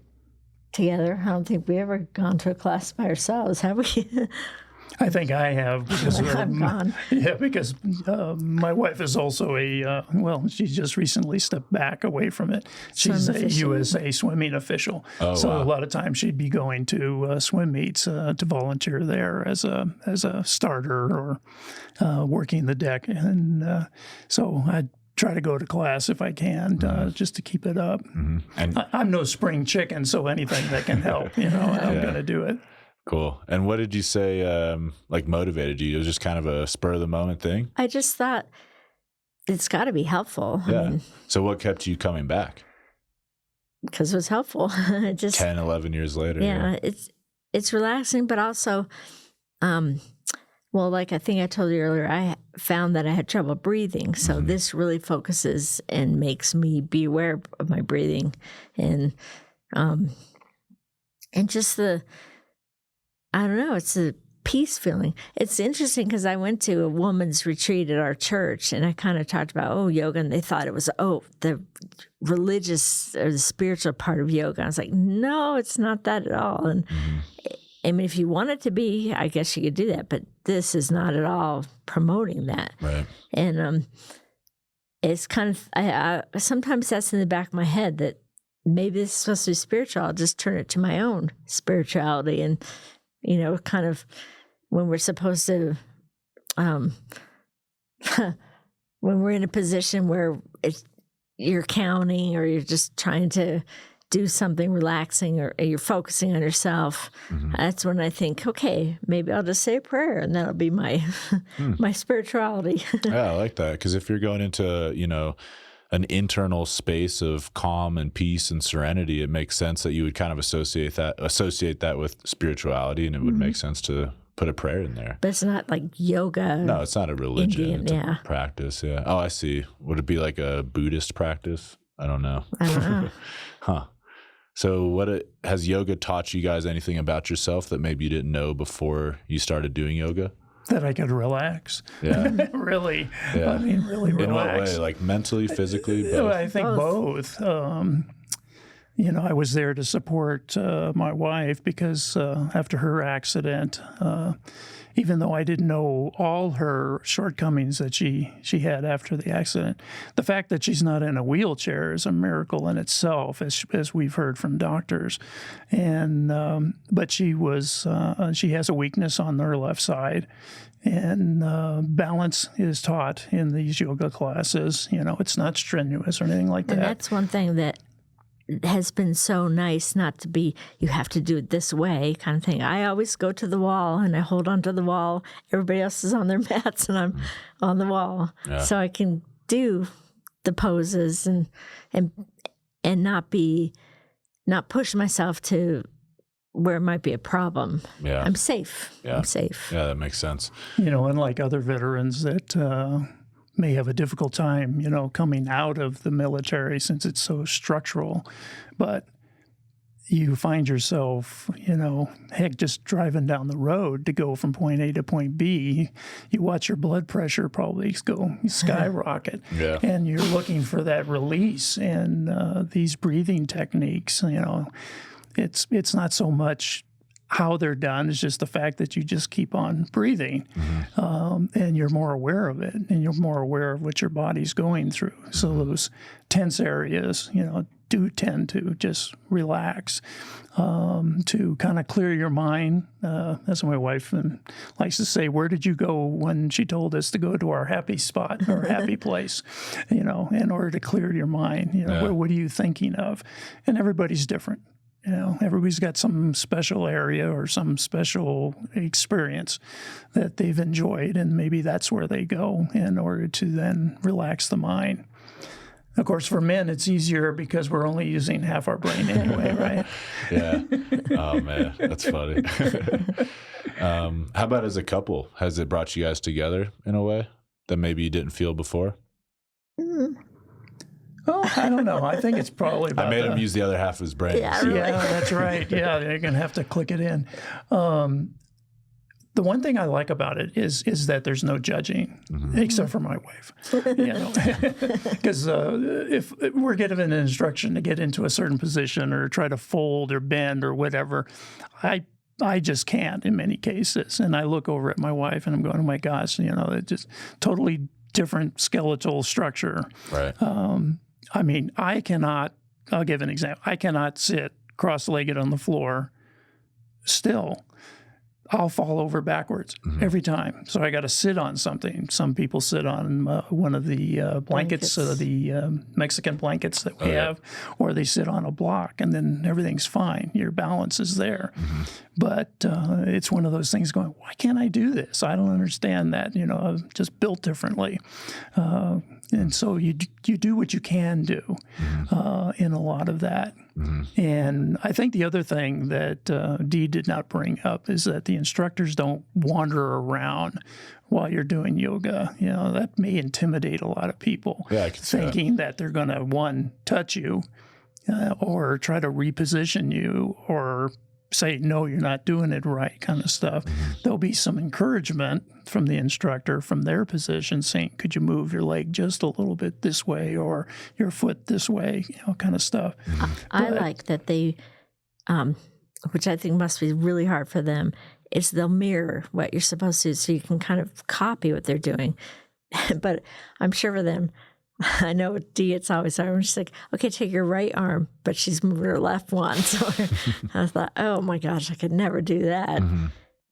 together. I don't think we ever gone to a class by ourselves, have we? I think I have because I'm gone. Yeah, because my wife is also she just recently stepped back away from it. She's a USA swimming official, so wow. a lot of times she'd be going to swim meets to volunteer there as a starter or working the deck, and so I try to go to class if I can, just to keep it up. And I'm no spring chicken, so anything that can help, I'm going to do it. Cool. And what did you say, motivated you? It was just kind of a spur of the moment thing? I just thought it's got to be helpful. Yeah. I mean, so what kept you coming back? Because it was helpful. 10, 11 years later. Yeah. It's relaxing, but also, like I think I told you earlier, I found that I had trouble breathing. So this really focuses and makes me be aware of my breathing. And just I don't know, it's a peace feeling. It's interesting because I went to a woman's retreat at our church, and I kind of talked about, yoga, and they thought it was, the religious or the spiritual part of yoga. I was like, no, it's not that at all. And I mean, if you want it to be, I guess you could do that, but this is not at all promoting that. Right. And it's kind of, I sometimes that's in the back of my head that maybe this is supposed to be spiritual. I'll just turn it to my own spirituality and, kind of when we're supposed to, when we're in a position where you're counting or you're just trying to do something relaxing or you're focusing on yourself, that's when I think, okay, maybe I'll just say a prayer and that'll be my my spirituality. Yeah, I like that. Because if you're going into, an internal space of calm and peace and serenity, it makes sense that you would kind of associate that with spirituality, and it would make sense to put a prayer in there. But it's not like yoga. No, it's not a religion. Indian, it's a practice. Yeah. Oh, I see. Would it be like a Buddhist practice? I don't know. Huh. So has yoga taught you guys anything about yourself that maybe you didn't know before you started doing yoga? That I could relax. Yeah. Really. Yeah. I mean, really relax. In what way? Like mentally, physically? Both? I think both. I was there to support my wife because after her accident, even though I didn't know all her shortcomings that she had after the accident, the fact that she's not in a wheelchair is a miracle in itself, as we've heard from doctors. And but she has a weakness on her left side, and balance is taught in these yoga classes. It's not strenuous or anything like that. And that's one thing that has been so nice, not to be, you have to do it this way kind of thing. I always go to the wall and I hold onto the wall. Everybody else is on their mats and I'm on the wall. Yeah. So I can do the poses and not push myself to where it might be a problem. Yeah. I'm safe. Yeah. I'm safe. Yeah, that makes sense. Unlike other veterans that may have a difficult time, coming out of the military since it's so structural. But you find yourself, just driving down the road to go from point A to point B, you watch your blood pressure probably go skyrocket. Yeah. And you're looking for that release. And these breathing techniques, it's not so much how they're done, it's just the fact that you just keep on breathing, and you're more aware of it, and you're more aware of what your body's going through. So those tense areas, do tend to just relax, to kind of clear your mind. As my wife likes to say, where did you go when she told us to go to our happy spot or happy place, in order to clear your mind? What are you thinking of? And everybody's different. Everybody's got some special area or some special experience that they've enjoyed, and maybe that's where they go in order to then relax the mind. Of course, for men, it's easier because we're only using half our brain anyway, right? Yeah. Oh, man, that's funny. How about as a couple? Has it brought you guys together in a way that maybe you didn't feel before? Oh, I don't know. I think it's probably about I made him use the other half of his brain. Yeah, so- really. Yeah, that's right. Yeah, you're going to have to click it in. The one thing I like about it is that there's no judging, except for my wife. Because if we're given an instruction to get into a certain position or try to fold or bend or whatever, I just can't in many cases. And I look over at my wife and I'm going, oh my gosh, it's just totally different skeletal structure. Right. I mean, I'll give an example. I cannot sit cross-legged on the floor still. I'll fall over backwards every time. So I got to sit on something. Some people sit on one of the blankets. The Mexican blankets that we have, or they sit on a block, and then everything's fine. Your balance is there. But it's one of those things going, why can't I do this? I don't understand that. I'm just built differently. And so you do what you can do in a lot of that. And I think the other thing that Dee did not bring up is that the instructors don't wander around while you're doing yoga. That may intimidate a lot of people, Yeah, I can see that. thinking that they're going to, one, touch you or try to reposition you or say, no, you're not doing it right kind of stuff. There'll be some encouragement from the instructor from their position saying, could you move your leg just a little bit this way or your foot this way, kind of stuff. I like that they, which I think must be really hard for them, is they'll mirror what you're supposed to do so you can kind of copy what they're doing. But I'm sure for them, I know with Dee, it's always hard. I'm just like, okay, take your right arm, but she's moving her left one. So I thought, oh my gosh, I could never do that.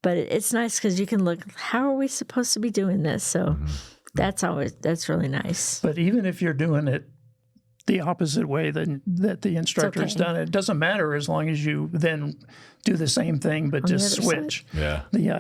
But it's nice because you can look, how are we supposed to be doing this? So that's really nice. But even if you're doing it the opposite way that the instructor's done it, doesn't matter as long as you then do the same thing, but just switch. Yeah. The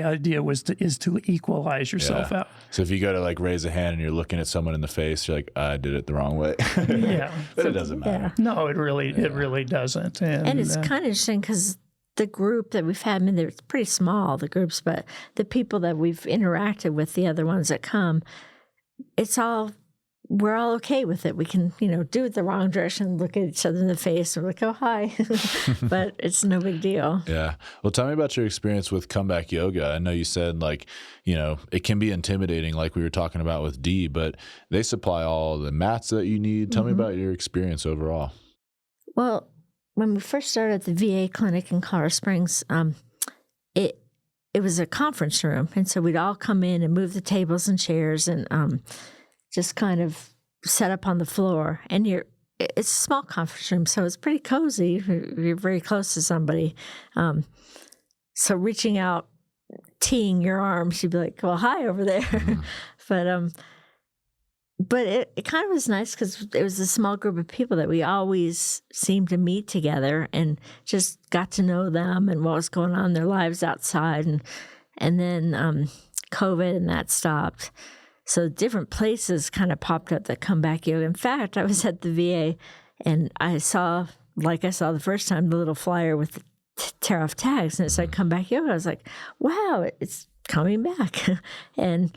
idea is to equalize yourself out. So if you go to like raise a hand and you're looking at someone in the face, you're like, I did it the wrong way. Yeah. But it doesn't matter. No, it really doesn't. And it's kind of interesting because the group that we've had, I mean, they're pretty small, the groups, but the people that we've interacted with, the other ones that come, we're all okay with it. We can, do it the wrong direction, look at each other in the face, and we're like, oh, hi. But it's no big deal. Yeah. Well, tell me about your experience with comeback yoga. I know you said it can be intimidating like we were talking about with Dee, but they supply all the mats that you need. Tell me about your experience overall. Well, when we first started at the VA clinic in Colorado Springs, it was a conference room. And so we'd all come in and move the tables and chairs and just kind of set up on the floor. And it's a small conference room, so it's pretty cozy. You're very close to somebody. So reaching out, teeing your arms, you'd be like, well, hi over there. But it kind of was nice because it was a small group of people that we always seemed to meet together and just got to know them and what was going on in their lives outside. And then COVID and that stopped. So different places kind of popped up that comeback yoga. In fact, I was at the VA and I saw the first time, the little flyer with the tear off tags, and it said comeback yoga. I was like, wow, it's coming back. And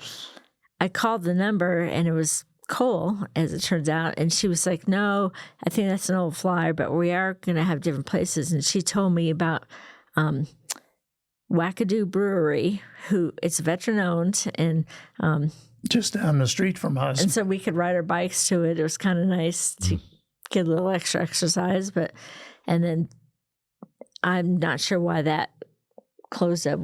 I called the number and it was Cole, as it turns out. And she was like, no, I think that's an old flyer, but we are going to have different places. And she told me about Wackadoo Brewery, who it's veteran owned and just down the street from us. And so we could ride our bikes to it. It was kind of nice to get a little extra exercise. And then I'm not sure why that closed up,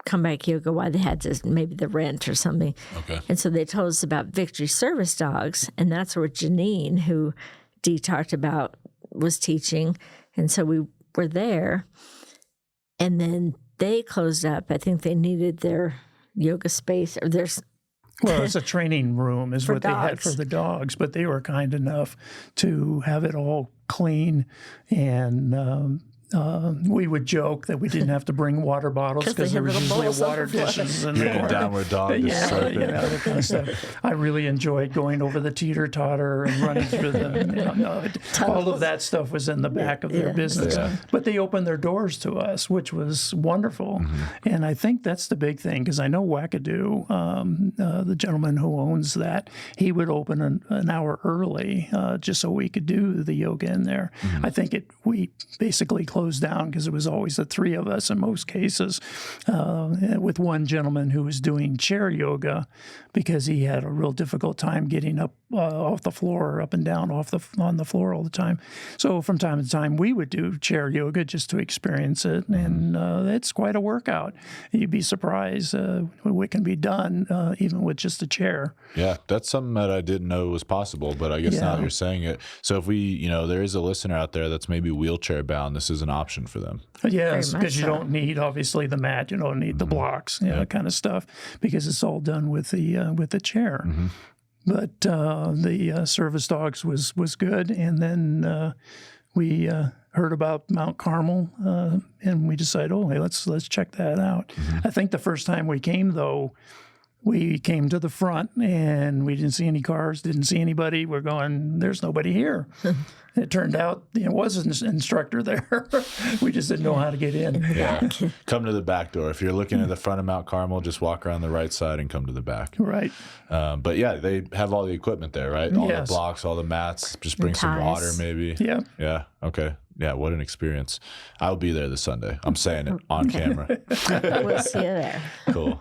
comeback yoga, why they had to, maybe the rent or something. Okay. And so they told us about Victory Service Dogs. And that's where Janine, who Dee talked about, was teaching. And so we were there. And then they closed up. I think they needed their yoga space or their... Well, it's a training room is what dogs. They had for the dogs, but they were kind enough to have it all clean and we would joke that we didn't have to bring water bottles 'Cause they because there had was little usually bowls on water the floor. dishes in You're the in a corner. downward dog. Just Yeah, slurping. that kind of stuff. I really enjoyed going over the teeter-totter and running through all of that stuff was in the back of their business. Yeah. But they opened their doors to us, which was wonderful. And I think that's the big thing, because I know Wackadoo, the gentleman who owns that, he would open an hour early just so we could do the yoga in there. I think we basically closed down because it was always the three of us in most cases, with one gentleman who was doing chair yoga because he had a real difficult time getting up off the floor, up and down on the floor all the time. So from time to time, we would do chair yoga just to experience it, and it's quite a workout. You'd be surprised what can be done even with just a chair. Yeah, that's something that I didn't know was possible, but I guess now that you're saying it. So if there is a listener out there that's maybe wheelchair bound, this is an option for them. Yes, Very much because you so. don't need obviously the mat, you don't need the blocks, that kind of stuff, because it's all done with the chair. But the service dogs was good, and then we heard about Mount Carmel, and we decided, hey, let's check that out. I think the first time we came, though, we came to the front and we didn't see any cars, didn't see anybody. We're going, there's nobody here. It turned out there was an instructor there. We just didn't know how to get in. Yeah. Come to the back door. If you're looking at the front of Mount Carmel, just walk around the right side and come to the back. Right. But yeah, they have all the equipment there, right? All Yes. the blocks, all the mats. Just bring some ties. water, maybe. Yeah. Yeah. Okay. Yeah. What an experience. I'll be there this Sunday. I'm saying it on camera. We'll see you there. Cool.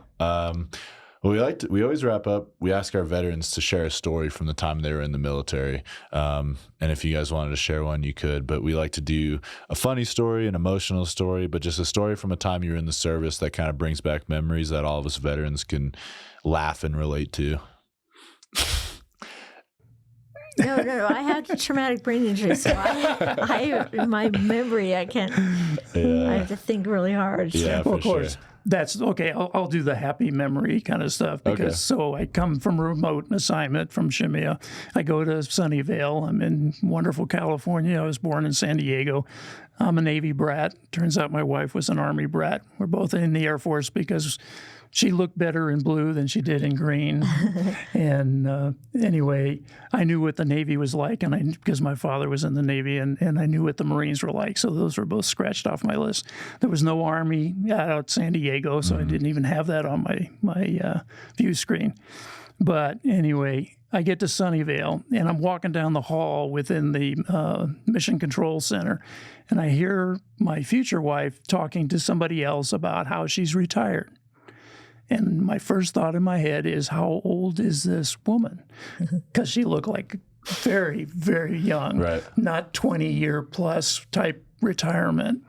Well, we always wrap up. We ask our veterans to share a story from the time they were in the military. And if you guys wanted to share one, you could. But we like to do a funny story, an emotional story, but just a story from a time you were in the service that kind of brings back memories that all of us veterans can laugh and relate to. No. I had a traumatic brain injury, so my memory, I can't. Yeah. I have to think really hard. Yeah, Well, for of course. sure. That's okay. I'll do the happy memory kind of stuff because so I come from a remote assignment from Shemia. I go to Sunnyvale. I'm in wonderful California. I was born in San Diego. I'm a Navy brat. Turns out my wife was an Army brat. We're both in the Air Force because she looked better in blue than she did in green. And anyway, I knew what the Navy was like, and because my father was in the Navy, and I knew what the Marines were like. So those were both scratched off my list. There was no Army out San Diego, so I didn't even have that on my view screen. But anyway, I get to Sunnyvale, and I'm walking down the hall within the Mission Control Center, and I hear my future wife talking to somebody else about how she's retired. And my first thought in my head is, how old is this woman? Because she looked like very, very young, Right. not 20-year plus type retirement.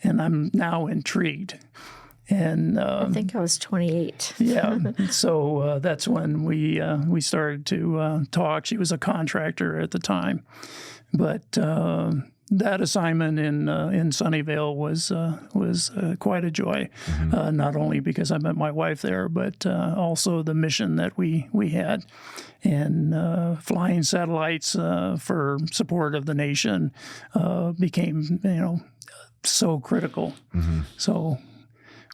And I'm now intrigued. And I think I was 28. yeah, so that's when we started to talk. She was a contractor at the time, but that assignment in Sunnyvale was quite a joy. Not only because I met my wife there, but also the mission that we had, and flying satellites for support of the nation became so critical. So.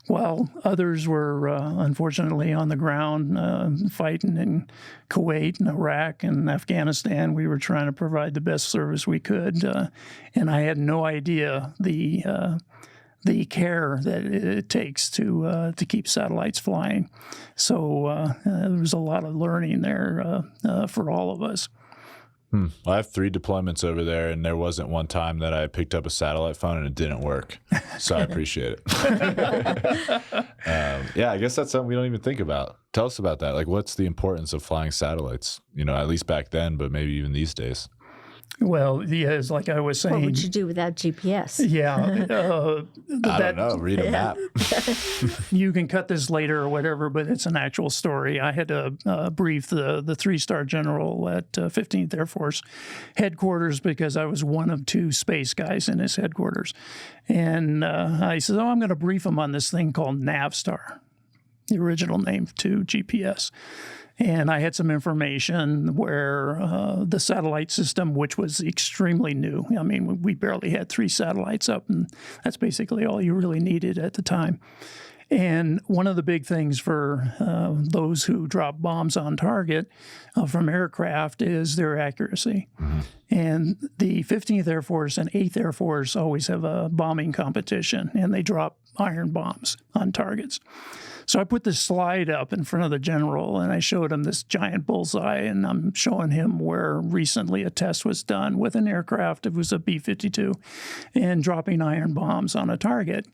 While others were unfortunately on the ground fighting in Kuwait and Iraq and Afghanistan, we were trying to provide the best service we could, and I had no idea the care that it takes to keep satellites flying. So there was a lot of learning there for all of us. Well, I have 3 deployments over there, and there wasn't one time that I picked up a satellite phone and it didn't work. So I appreciate it. Yeah, I guess that's something we don't even think about. Tell us about that. Like, what's the importance of flying satellites? At least back then, but maybe even these days. Well, yes, like I was saying. What would you do without GPS? Yeah. I don't know. Read a map. You can cut this later or whatever, but it's an actual story. I had to brief the 3-star general at 15th Air Force headquarters because I was one of 2 space guys in his headquarters. And I said, I'm going to brief him on this thing called Navstar, the original name to GPS. And I had some information where the satellite system, which was extremely new, I mean, we barely had 3 satellites up, and that's basically all you really needed at the time. And one of the big things for those who drop bombs on target from aircraft is their accuracy. Mm-hmm. And the 15th Air Force and 8th Air Force always have a bombing competition, and they drop iron bombs on targets. So I put this slide up in front of the general, and I showed him this giant bullseye, and I'm showing him where recently a test was done with an aircraft. It was a B-52, and dropping iron bombs on a target.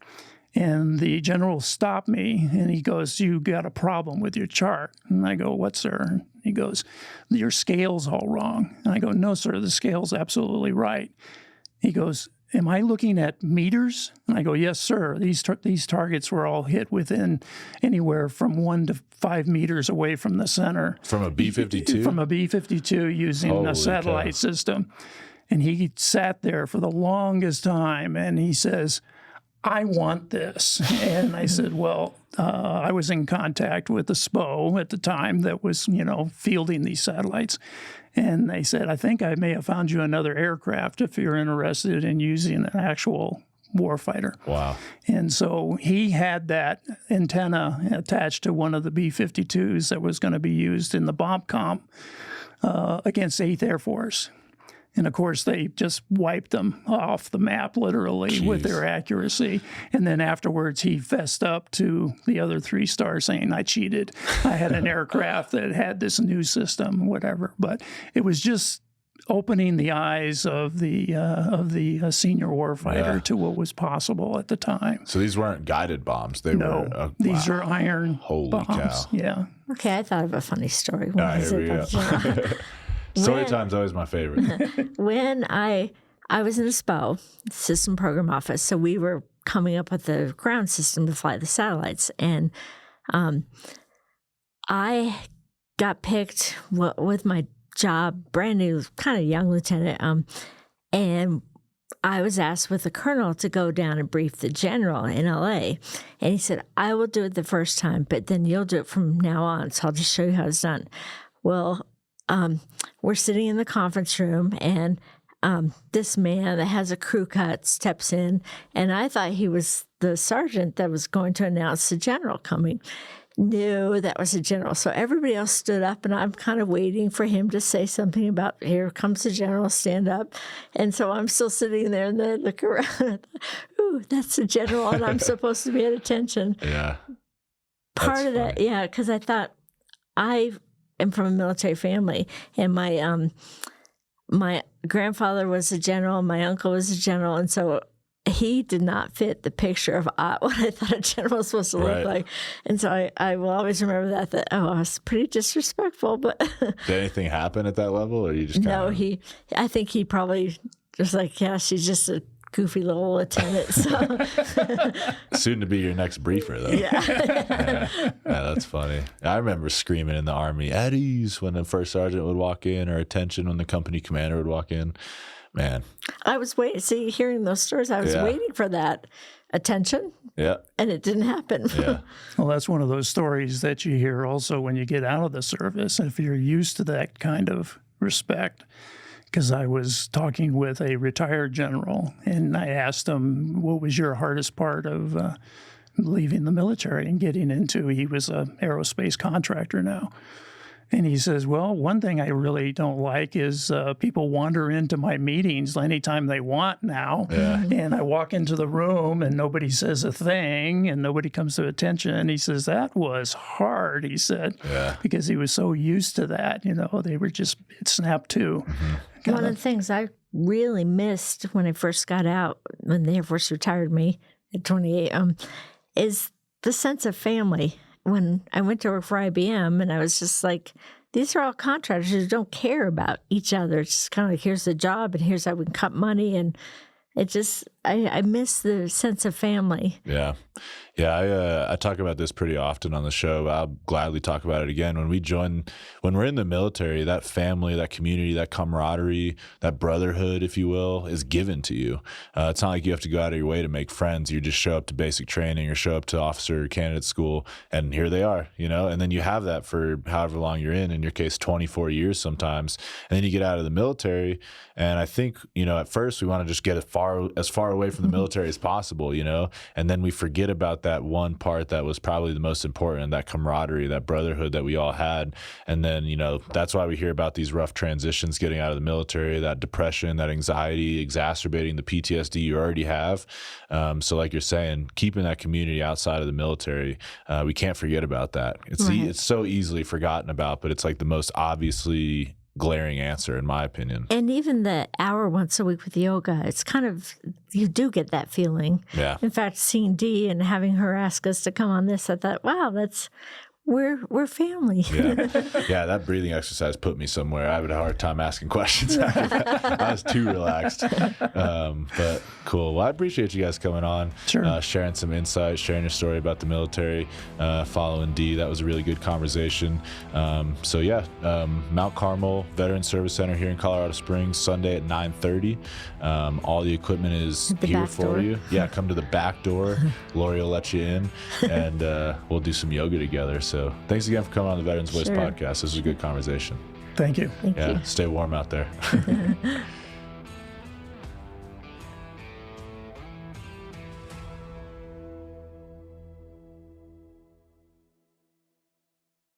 And the general stopped me, and he goes, "You got a problem with your chart." And I go, "What, sir?" He goes, "Your scale's all wrong." And I go, "No, sir, the scale's absolutely right." He goes, "Am I looking at meters?" And I go, "Yes, sir. These targets were all hit within anywhere from 1 to 5 meters away from the center." From a B-52? From a B-52 using a satellite system. And he sat there for the longest time, and he says, "I want this." And I said, "Well, I was in contact with the SPO at the time that was, fielding these satellites." And they said, "I think I may have found you another aircraft if you're interested in using an actual warfighter." Wow. And so he had that antenna attached to one of the B-52s that was going to be used in the bomb comp against 8th Air Force. And, of course, they just wiped them off the map, literally, with their accuracy. And then afterwards, he fessed up to the other 3 stars saying, "I cheated. I had an aircraft that had this new system," whatever. But it was just opening the eyes of the senior warfighter to what was possible at the time. So these weren't guided bombs. These are iron bombs. Cow. Yeah. Okay, I thought of a funny story. Here we go. Story time's always my favorite. When I was in the SPO, System Program Office, so we were coming up with the ground system to fly the satellites, and I got picked with my job, brand new, kind of young lieutenant, and I was asked with the colonel to go down and brief the general in LA, and he said, "I will do it the first time, but then you'll do it from now on, so I'll just show you how it's done." Well, we're sitting in the conference room, and this man that has a crew cut steps in, and I thought he was the sergeant that was going to announce the general coming. No, that was the general. So everybody else stood up, and I'm kind of waiting for him to say something about, "Here comes the general, stand up." And so I'm still sitting there, and then I look around, "Ooh, that's the general," and I'm supposed to be at attention. Yeah. Part of that, yeah, because I thought I'm from a military family, and my grandfather was a general, my uncle was a general, and so he did not fit the picture of what I thought a general was supposed to look like. And so I will always remember that I was pretty disrespectful. But did anything happen at that level, or you just kind of... No, I think he probably just like, yeah, she's just a goofy little lieutenant. So soon to be your next briefer, though. Yeah, that's funny. I remember screaming in the Army, "At ease," when the first sergeant would walk in, or "attention" when the company commander would walk in. Man, I was hearing those stories. I was waiting for that attention. Yeah, and it didn't happen. Yeah. Well, that's one of those stories that you hear also when you get out of the service. If you're used to that kind of respect. Because I was talking with a retired general, and I asked him, "What was your hardest part of leaving the military and getting into?" He was an aerospace contractor now. And he says, "Well, one thing I really don't like is people wander into my meetings anytime they want now. Yeah. And I walk into the room and nobody says a thing and nobody comes to attention." And he says, "That was hard," he said, because he was so used to that. They were just, it snapped to. Mm-hmm. One of the things I really missed when I first got out, when the Air Force retired me at 28, is the sense of family. When I went to work for IBM, and I was just like, these are all contractors who don't care about each other. It's just kind of like, here's the job, and here's how we can cut money. And it just, I miss the sense of family. Yeah. Yeah, I talk about this pretty often on the show. I'll gladly talk about it again. When we're in the military, that family, that community, that camaraderie, that brotherhood, if you will, is given to you. It's not like you have to go out of your way to make friends. You just show up to basic training or show up to officer candidate school, and here they are, and then you have that for however long you're in your case, 24 years sometimes. And then you get out of the military, and I think, at first we want to just get as far away from the military as possible, and then we forget about that one part that was probably the most important, that camaraderie, that brotherhood that we all had. And then, that's why we hear about these rough transitions getting out of the military, that depression, that anxiety, exacerbating the PTSD you already have. So like you're saying, keeping that community outside of the military, we can't forget about that. It's so easily forgotten about, but it's like the most obviously glaring answer, in my opinion. And even the hour once a week with yoga, it's kind of, you do get that feeling. Yeah. In fact, seeing Dee and having her ask us to come on this, I thought, wow, we're family. Yeah, that breathing exercise put me somewhere. I had a hard time asking questions after that. I was too relaxed. But cool. Well, I appreciate you guys coming on, sharing some insights, sharing your story about the military, following Dee. That was a really good conversation. Mount Carmel Veterans Service Center here in Colorado Springs, Sunday at 9:30. All the equipment is here for you. Yeah, come to the back door. Laurie will let you in, and we'll do some yoga together. So thanks again for coming on the Veterans Voice podcast. This was a good conversation. Thank you. Thank you. Stay warm out there.